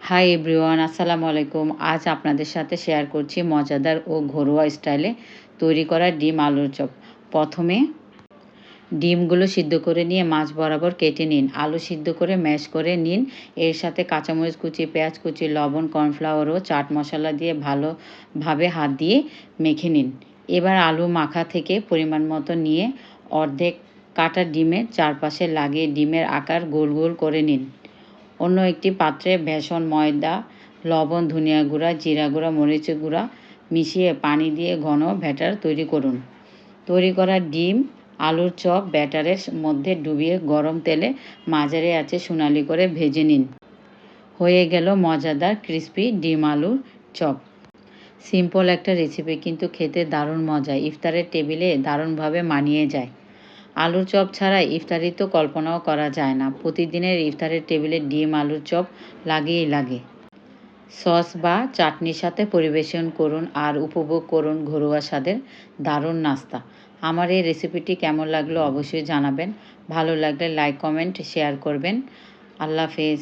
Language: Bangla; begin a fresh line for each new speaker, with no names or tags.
হাই এভরিওয়ান, আসসালামু আলাইকুম। আজ আপনাদের সাথে শেয়ার করছি মজাদার ও ঘরোয়া স্টাইলে তৈরি করা ডিম আলুর চপ। প্রথমে ডিমগুলো সিদ্ধ করে নিয়ে মাছ বরাবর কেটে নিন। আলু সিদ্ধ করে ম্যাশ করে নিন। এর সাথে কাঁচামরিচ কুচি, পেঁয়াজ কুচি, লবণ, কর্নফ্লাওয়ার ও চাট মশলা দিয়ে ভালোভাবে হাত দিয়ে মেখে নিন। এবার আলু মাখা থেকে পরিমাণ মতো নিয়ে অর্ধেক কাটা ডিমের চারপাশে লাগিয়ে ডিমের আকার গোল গোল করে নিন। অন্য একটি পাত্রে বেসন, ময়দা, লবণ, ধনিয়া গুঁড়া, জিরা গুঁড়া, মরিচের গুঁড়া মিশিয়ে পানি দিয়ে ঘন ব্যাটার তৈরি করুন। তৈরি করা ডিম আলুর চপ ব্যাটারের মধ্যে ডুবিয়ে গরম তেলে মাঝারি আঁচে সোনালি করে ভেজে নিন। হয়ে গেল মজাদার ক্রিসপি ডিম আলুর চপ। সিম্পল একটা রেসিপি, কিন্তু খেতে দারুণ মজা। ইফতারের টেবিলে দারুণভাবে মানিয়ে যায়। আলুর চপ ছাড়া ইফতারি তো কল্পনাও করা যায় না। প্রতিদিনের ইফতারের টেবিলে ডিম আলুর চপ লাগেই লাগে। সস বা চাটনির সাথে পরিবেশন করুন আর উপভোগ করুন ঘরোয়া স্বাদের দারুণ নাস্তা। আমার এই রেসিপিটি কেমন লাগলো অবশ্যই জানাবেন। ভালো লাগলে লাইক, কমেন্ট, শেয়ার করবেন। আল্লাহ হাফেজ।